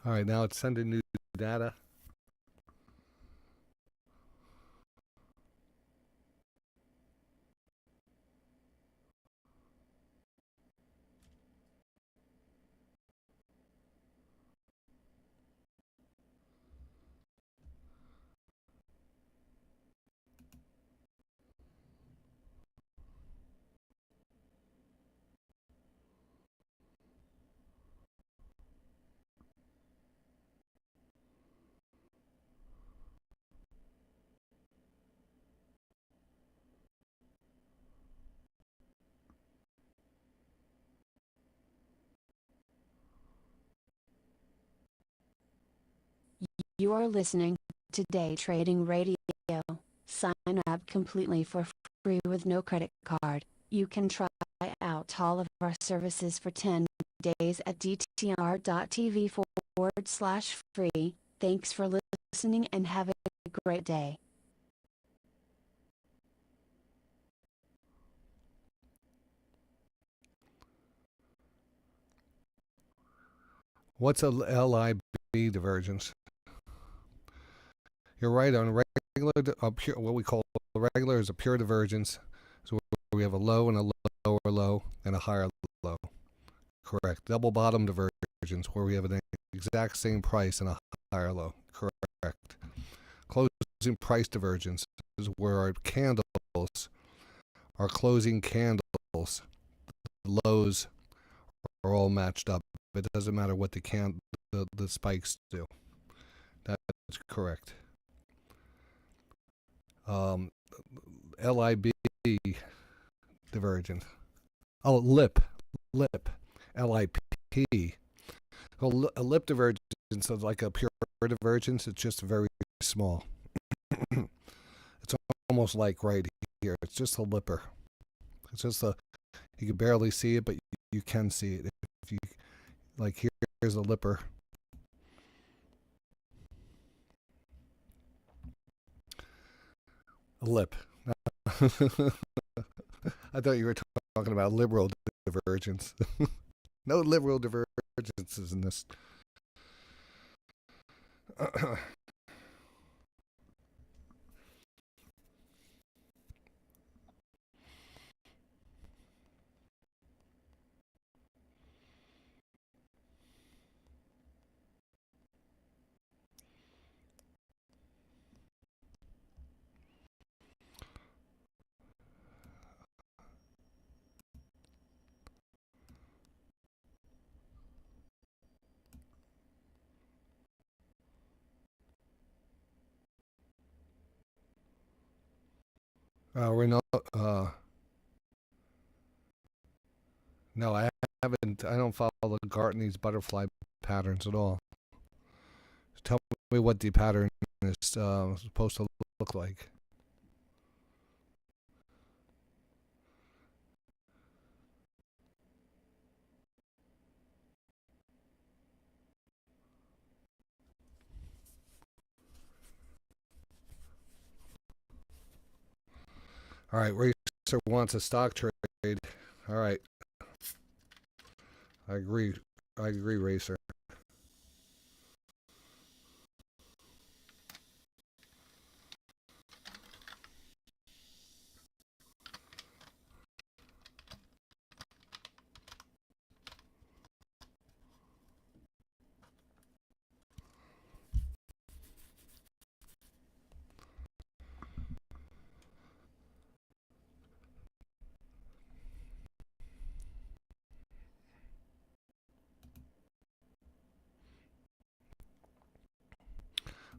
All right, now it's sending new data. You are listening to Day Trading Radio. Sign up completely for free with no credit card. You can try out all of our services for 10 days at dtr.tv/free. Thanks for listening and have a great day. What's a LIB divergence? You're right on regular, what we call regular is a pure divergence. So we have a low and a lower low and a higher low. Correct. Double bottom divergence where we have an exact same price and a higher low. Correct. Closing price divergence is where our candles are closing candles. The lows are all matched up. It doesn't matter what the spikes do. That's correct. LIB divergence. Oh, lip, LIP. Well, a lip divergence is like a pure divergence. It's just very small. It's almost like right here. It's just a lipper. It's just you can barely see it, but you can see it. If you like, here's a lipper. A lip. I thought you were talking about liberal divergence. No liberal divergences in this. We're not. No, I haven't. I don't follow the Gartney's butterfly patterns at all. Tell me what the pattern is supposed to look like. All right, Racer wants a stock trade. All right. I agree, Racer.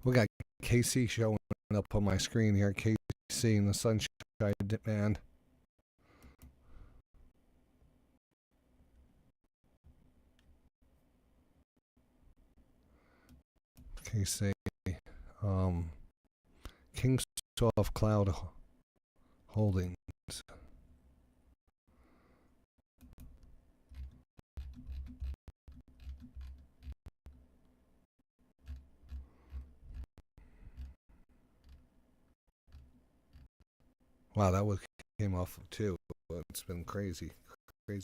We got KC showing up on my screen here. KC in the Sunshine Demand. KC. Kingsoft Cloud Holdings. Wow, that was came off too. It's been crazy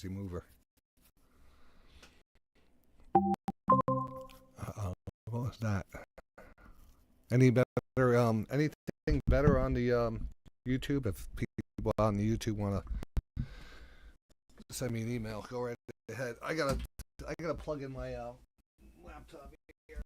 mover. that. Any better? Anything better on the YouTube? If people on the YouTube want to send me an email, go right ahead. I gotta plug in my laptop here.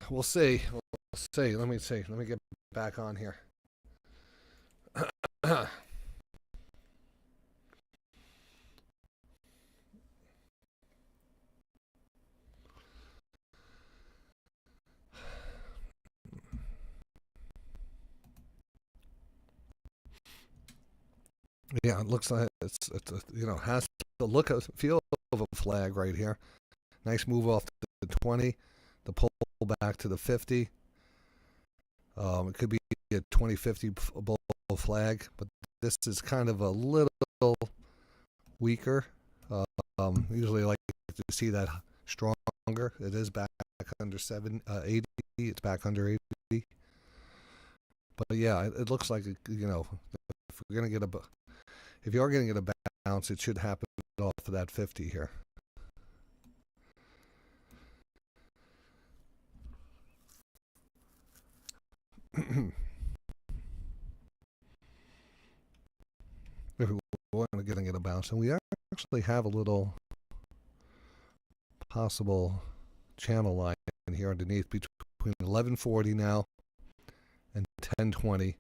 We'll see. We'll see. Let me see. Let me get back on here. Yeah, it looks like it's has the look of feel of a flag right here. Nice move off the 20, the pull back to the 50. It could be a 20-50 bull flag, but this is kind of a little weaker. Usually I like to see that stronger. It is back under 80. It's back under 80. But yeah, it looks like, if you're going to get a bounce, it should happen off of that 50 here. If we want to get a bounce, and we actually have a little possible channel line here underneath between 1140 now and 1020.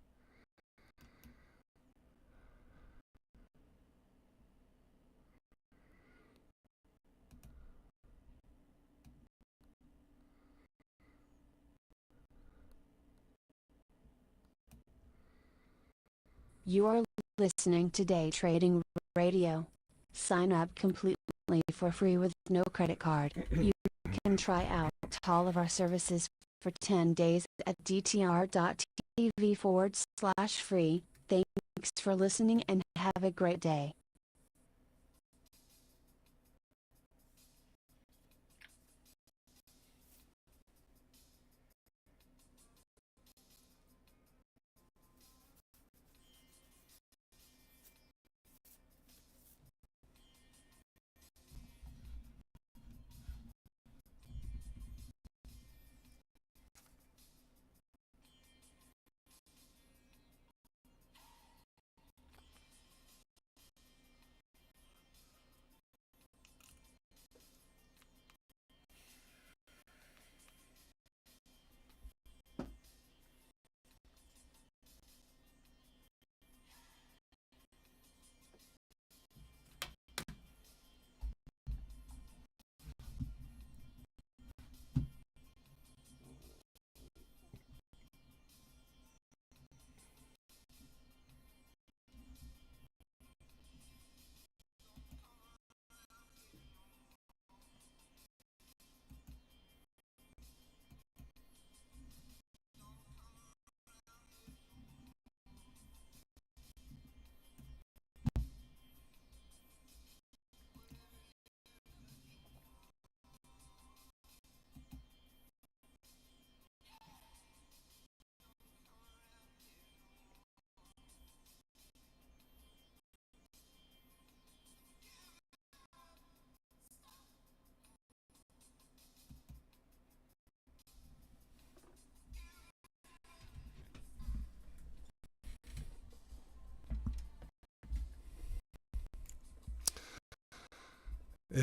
You are listening to Day Trading Radio. Sign up completely for free with no credit card. You can try out all of our services for 10 days at dtr.tv/free. Thanks for listening and have a great day.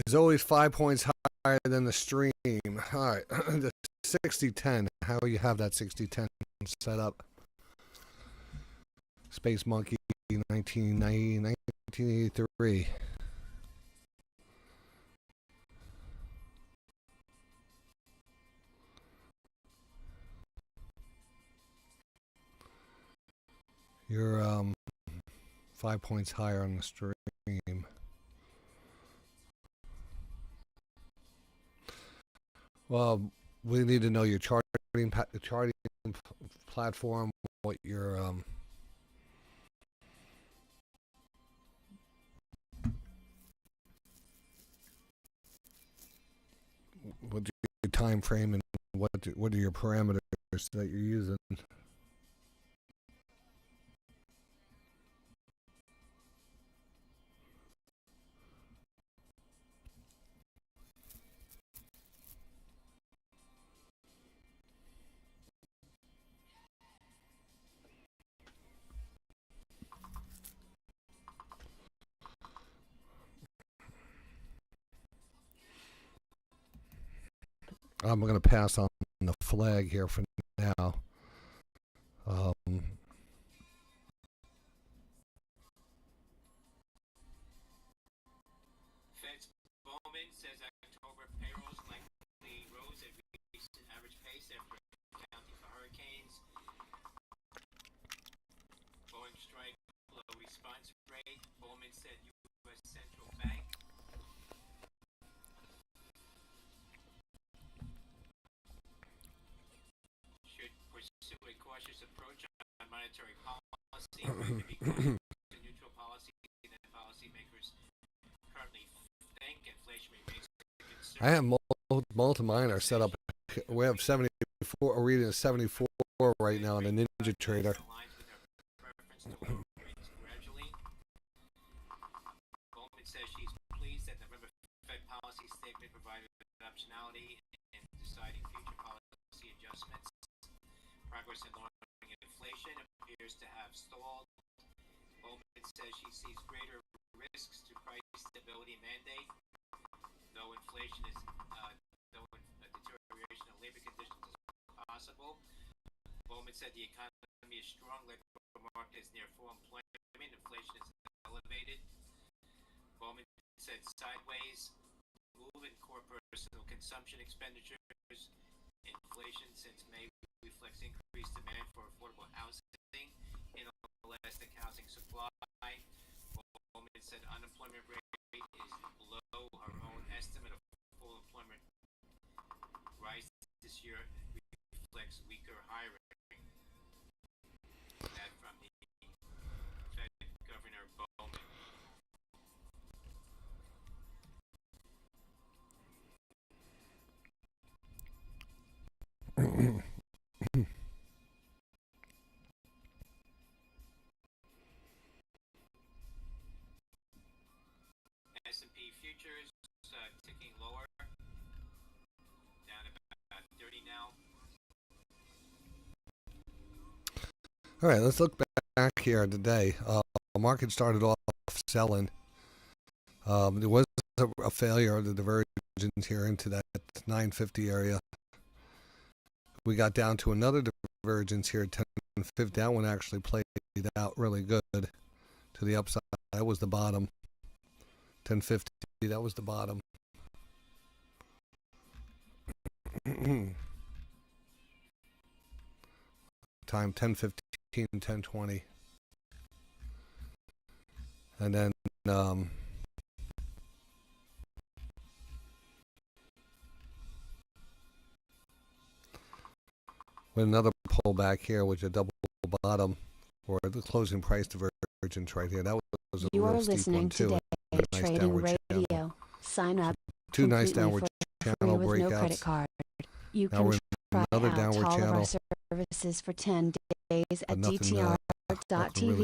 Is always 5 points higher than the stream. All right, the 60-10. How you have that 60-10 set up? Space Monkey 1983. You're 5 points higher on the stream. Well, we need to know your charting platform, what your what your time frame and what are your parameters that you're using. I'm going to pass on the flag here for now. Fed's Bowman says October payrolls likely rose at recent average pace after accounting for hurricanes. Boeing strike low response rate. Bowman said U.S. Central Bank. Should pursue a cautious approach on monetary policy. To be closer to neutral policy than policymakers currently think. Inflation remains a concern. I have multiple mine are set up. We have 74. We're reading a 74 right now in the Ninja Trader. Aligns with our preference to lower rates gradually. Bowman says she's pleased that November Fed policy statement provided optionality in deciding future policy adjustments. Progress in lowering inflation appears to have stalled. Bowman says she sees greater risks to price stability mandate, though inflation is though a deterioration of labor conditions is possible. Bowman said the economy is strong, labor market is near full employment, inflation is elevated. Bowman said sideways move in core personal consumption expenditures. Inflation since May reflects increased demand for affordable housing, inelastic housing supply. Bowman said unemployment rate is below her own estimate of full employment rise this year reflects weaker hiring. That from the Fed Governor Bowman. S&P futures ticking lower, down about 30 now. All right, let's look back here today. The market started off selling. There was a failure of the divergence here into that 950 area. We got down to another divergence here at 1050. That one actually played out really good to the upside. That was the bottom. 1050, that was the bottom. Time 10:15, 10:20, and then with another pullback here, which a double bottom, or the closing price divergence right here. That was a You real are steep listening one to too. Day Nice Trading downward Radio. channel. Sign up Two nice completely downward for channel free with no credit breakouts. card. You Now can we're in try another out downward all of our channel. services for 10 days at Nothing really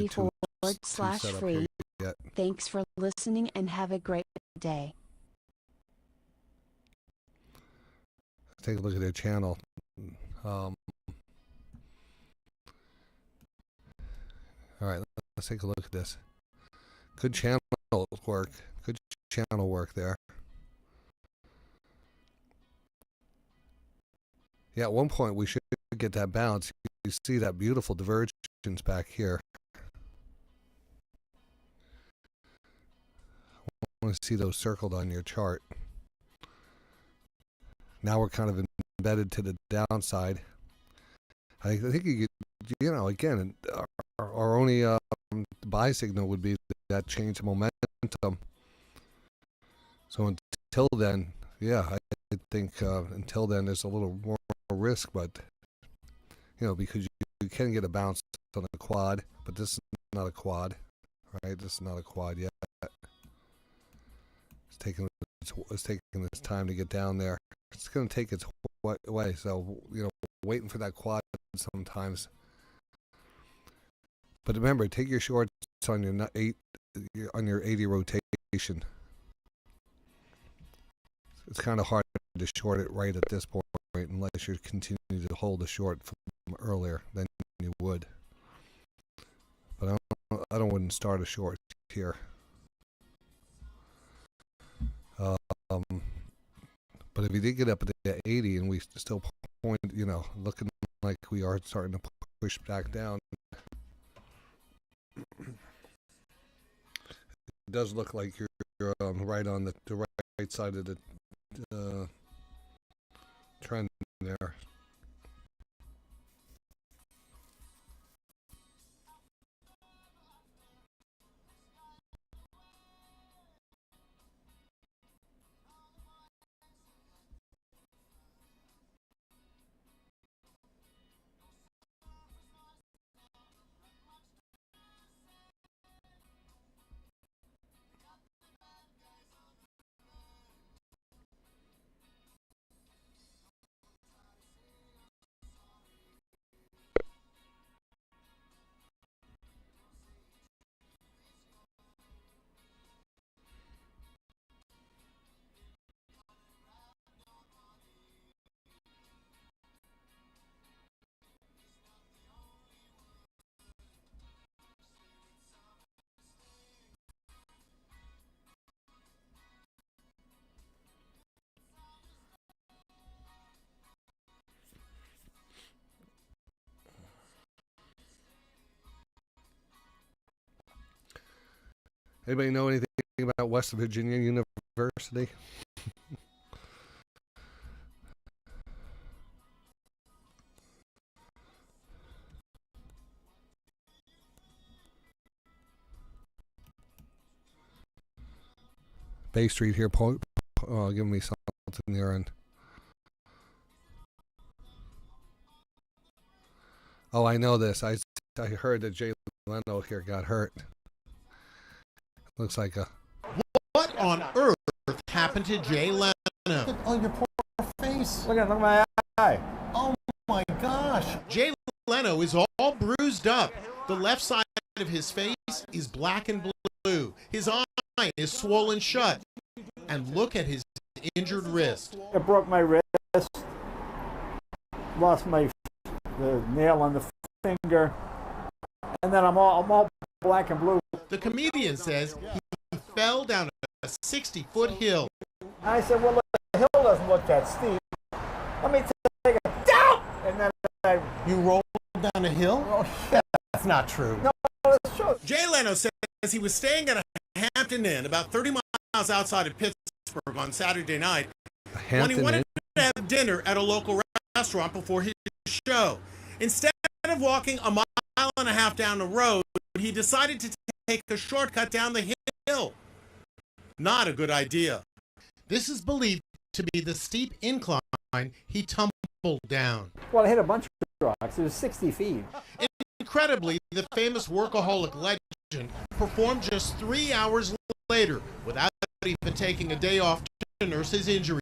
DTR.TV too /free. set up here yet. Thanks for listening and have a great day. Take a look at their channel. All right, let's take a look at this. Good channel work. Good channel work there. Yeah, at one point we should get that bounce. You see that beautiful divergence back here. I want to see those circled on your chart. Now we're kind of embedded to the downside. I think you could, again, our only buy signal would be that change of momentum. So until then, yeah, I think until then there's a little more risk, but because you can get a bounce on a quad, but this is not a quad, right? This is not a quad yet. It's taking its time to get down there. It's going to take its way. So waiting for that quad sometimes. But remember, take your shorts on your 80 rotation. It's kind of hard to short it right at this point unless you continue to hold the short from earlier than you would. But I wouldn't start a short here. But if you did get up at the 80 and we still point, looking like we are starting to push back down, it does look like you're right on the right side of the trend there. Anybody know anything about West Virginia University? Bay Street here, giving me something there. And I know this. I heard that Jay Leno here got hurt. Looks like a... What on earth happened to Jay Leno? Oh, your poor face. Look at my eye. Oh my gosh. Jay Leno is all bruised up. The left side of his face is black and blue. His eye is swollen shut. And look at his injured wrist. I broke my wrist. Lost the nail on the finger. And then I'm all black and blue. The comedian says he fell down a 60-foot hill. I said, well, the hill doesn't look that steep. Let me take it down! And then You rolled down a hill? oh, shit. That's not true. No, it's true. Jay Leno says he was staying at a Hampton Inn about 30 miles outside of Pittsburgh on Saturday night when he wanted to have dinner at a local restaurant before his show. Instead of walking a mile and a half down the road, he decided to take a shortcut down the hill. Not a good idea. This is believed to be the steep incline he tumbled down. Well, I hit a bunch of rocks. It was 60 feet. Incredibly, the famous workaholic legend performed just 3 hours later without even taking a day off to nurse his injuries.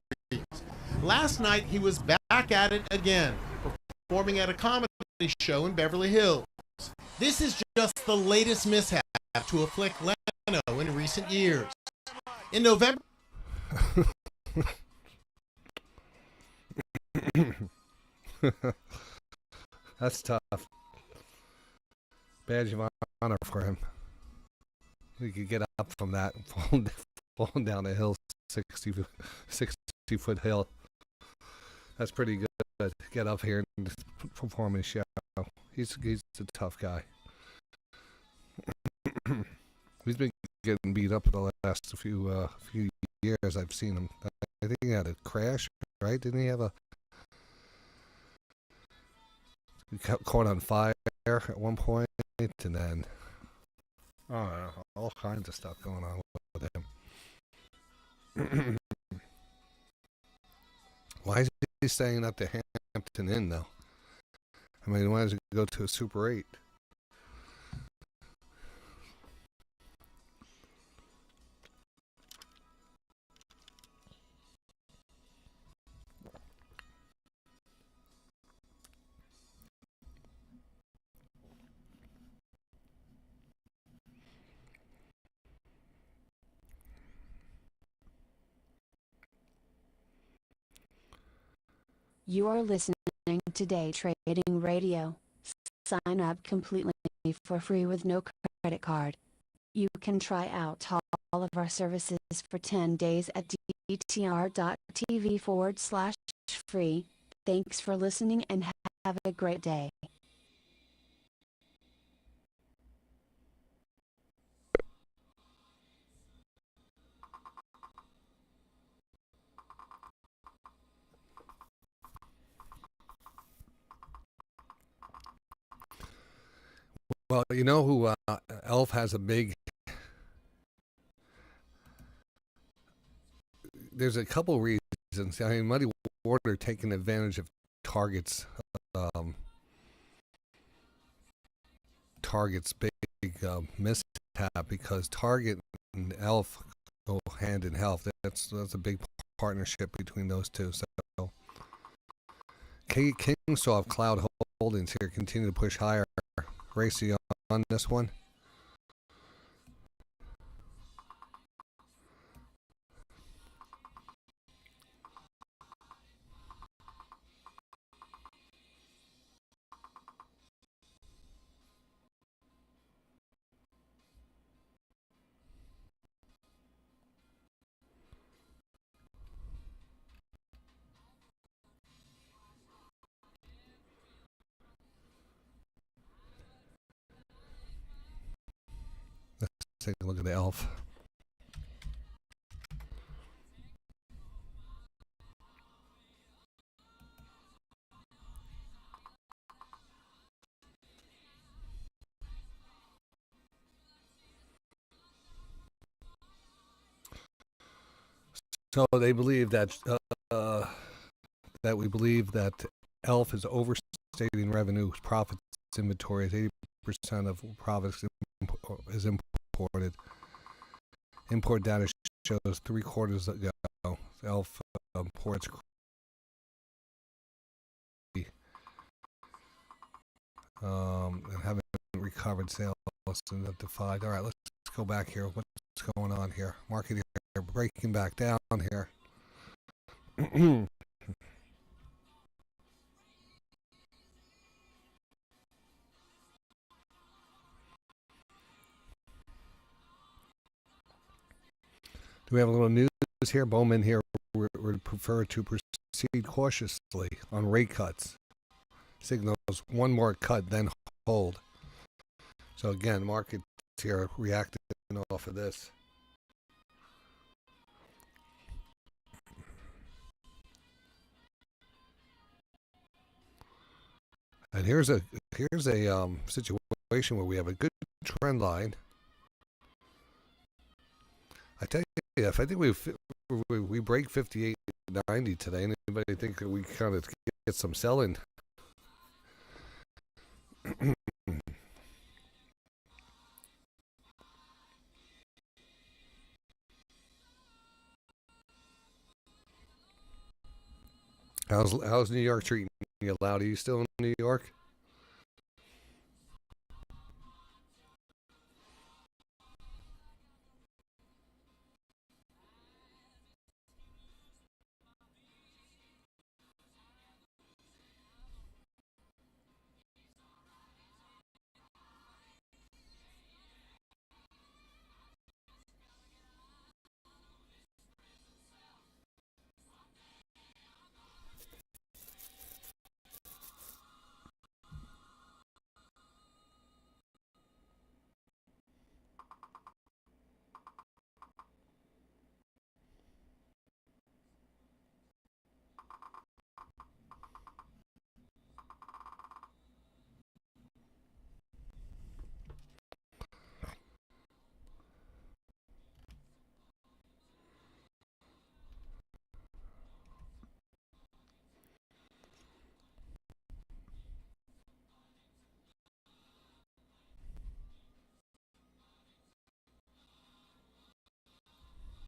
Last night, he was back at it again, performing at a comedy show in Beverly Hills. This is just the latest mishap to afflict Leno in recent years. In November... That's tough. Badge of honor for him. He could get up from that and falling down a hill, 60-foot hill. That's pretty good. Get up here and perform his show. He's a tough guy. He's been getting beat up in the last few years. I've seen him. I think he had a crash, right? Didn't he have a... He got caught on fire at one point, and then all kinds of stuff going on with him. Why is he staying at the Hampton Inn though? I mean, why does he go to a Super 8? You are listening to Day Trading Radio. Sign up completely for free with no credit card. You can try out all of our services for 10 days at dtr.tv/free. Thanks for listening and have a great day. Well, you know who Elf has a big. There's a couple reasons. I mean, Muddy Water taking advantage of Target's big mishap, because Target and Elf go hand in hand. That's a big partnership between those two. So Kingsoft Cloud Holdings here continue to push higher. Racy on this one. Take a look at the Elf. So they believe that we believe that Elf is overstating revenue, profits, inventory. 80% of profits is imported. Import data shows 3 quarters ago Elf imports and haven't recovered sales and defied. All right, let's go back here. What's going on here? Market here breaking back down here. Do we have a little news here? Bowman here would prefer to proceed cautiously on rate cuts. Signals one more cut, then hold. So again, markets here reacting off of this. And here's a situation where we have a good trend line. I tell you, if I think we break 58.90 today, anybody think that we kind of get some selling? How's New York treating you, Loud? Are you still in New York?